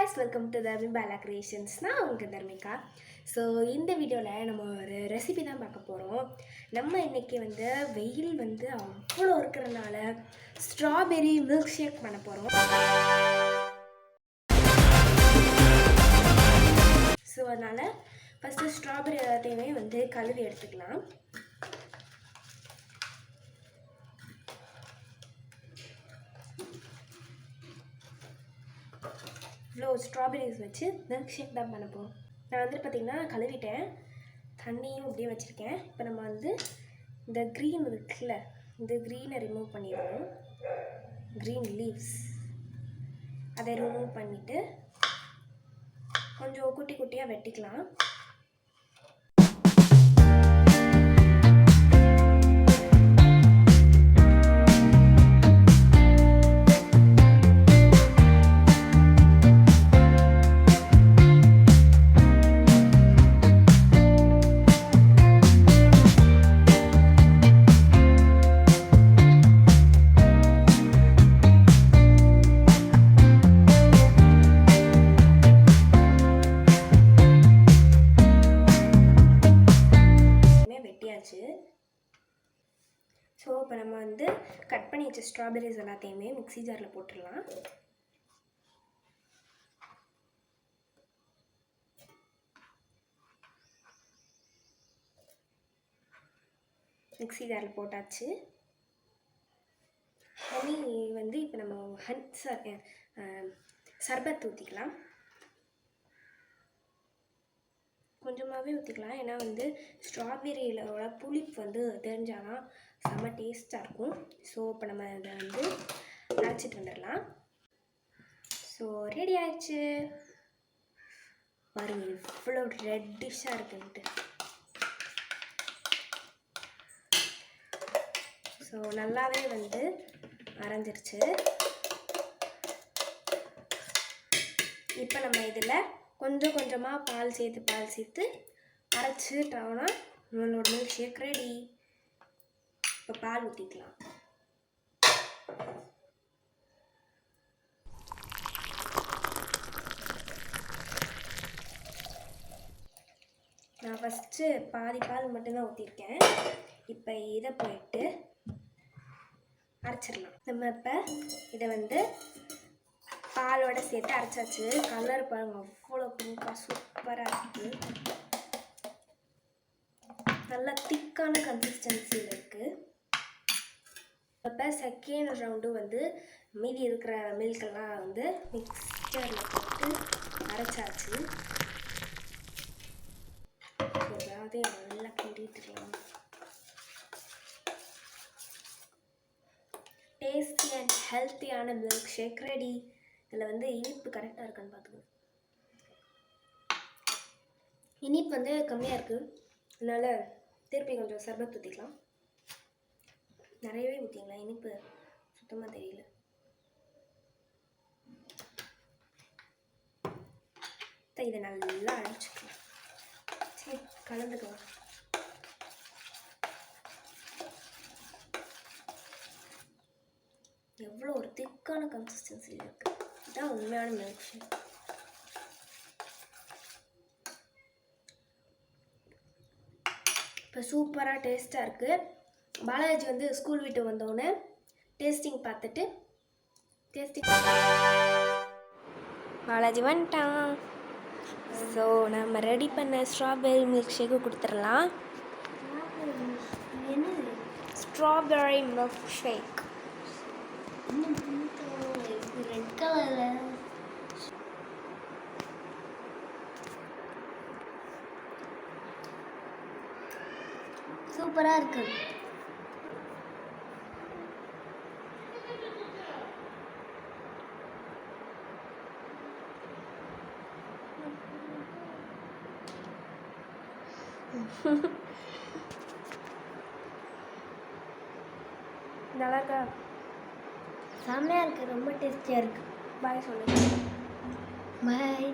guys, welcome to the Bimbala Creations. நான் உங்கள் Dharmika. So இந்த வீடியோவில் நம்ம ஒரு ரெசிபி தான் பார்க்க போகிறோம். நம்ம இன்றைக்கி வெயில் அவ்வளோ இருக்கிறதுனால ஸ்ட்ராபெரி மில்க் ஷேக் பண்ண போகிறோம். ஸோ அதனால் ஃபஸ்ட்டு ஸ்ட்ராபெரி எல்லாத்தையுமே கழுவி எடுத்துக்கலாம். இவ்வளோ ஸ்ட்ராபெரிஸ் வச்சு மில்க் ஷேக் தான் பண்ண போகிறோம். நான் பார்த்திங்கன்னா கழுவிட்டேன், தண்ணியும் அப்படியே வச்சுருக்கேன். இப்போ நம்ம இந்த க்ரீன் இருக்குல்ல, இந்த க்ரீனை ரிமூவ் பண்ணிடணும். க்ரீன் லீவ்ஸ் அதை ரிமூவ் பண்ணிவிட்டு கொஞ்சம் குட்டி குட்டியாக வெட்டிக்கலாம். ஸோ இப்போ நம்ம கட் பண்ணி வச்ச ஸ்ட்ராபெரிஸ் எல்லாத்தையுமே மிக்ஸி ஜாரில் போட்டுடலாம். மிக்ஸி ஜாரில் போட்டாச்சு. ஹனி இப்போ நம்ம சர்பத் ஊற்றிக்கலாம். கொஞ்சமாகவே ஊற்றிக்கலாம், ஏன்னா ஸ்ட்ராபெரியிலோட புளிப்பு தெரிஞ்சாதான் செம்ம டேஸ்ட்டாக இருக்கும். ஸோ இப்போ நம்ம இதை அரைச்சிட்டு வந்துடலாம். ஸோ ரெடி ஆயிடுச்சு பாருங்க, இவ்வளோ ரெட்டிஷாக இருக்குன்ட்டு. ஸோ நல்லாவே அரைஞ்சிருச்சு. இப்போ நம்ம இதில் கொஞ்சம் கொஞ்சமாக பால் சேர்த்து அரைச்சிட்டோம்னா நம்மளோட மில்க் ஷேக் ரெடி. இப்போ பால் ஊற்றிக்கலாம். நான் ஃபஸ்ட்டு பாதி பால் மட்டும்தான் ஊற்றிருக்கேன். இப்போ இதை போயிட்டு அரைச்சிடலாம். நம்ம இப்போ இதை பாலோட சேர்த்து அரைச்சாச்சு. கலர் பாருங்க, அவ்வளோ பிங்காக சூப்பராக இருக்குது. நல்லா திக்கான கன்சிஸ்டன்சியில் இருக்குது. இப்போ செகண்ட் ரவுண்டு மீதி இருக்கிற மில்கெல்லாம் மிக்சரில் போட்டு அரைச்சாச்சு. அதையும் நல்லா கிண்டிட்டுலாம். டேஸ்டி அண்ட் ஹெல்த்தியான மில்க் ஷேக் ரெடி. இதில் இனிப்பு கரெக்டாக இருக்கான்னு பார்த்துக்கணும். இனிப்பு கம்மியாக இருக்குது, அதனால் திருப்பி கொஞ்சம் சர்பத் ஊற்றிக்கலாம். நிறையவே ஊற்றிங்களா, இனிப்பு சுத்தமாக தெரியல. இதை நல்லா அரைச்சிக்கலாம். சரி, கலந்துக்கலாம். எவ்வளோ ஒரு திக்கான கன்சிஸ்டன்சியில் இருக்குது. இதுதான் உண்மையான மில்க் ஷேக். இப்போ சூப்பராக டேஸ்ட்டாக இருக்குது. பாலாஜி ஸ்கூல் விட்டு வந்தோடனே டேஸ்டிங் பார்த்துட்டு பாலாஜி வந்துட்டான். ஸோ நம்ம ரெடி பண்ண ஸ்ட்ராபெரி மில்க் ஷேக்கு கொடுத்துடலாம். ஸ்ட்ராபெரி மில்க் ஷேக் ரெட் கலரில். சூப்பராக இருக்கு. நல்லா இருக்கா? செம்மையாக இருக்குது, ரொம்ப டேஸ்டியாக இருக்குது. பாய் சொல்லுங்கள். பாய்.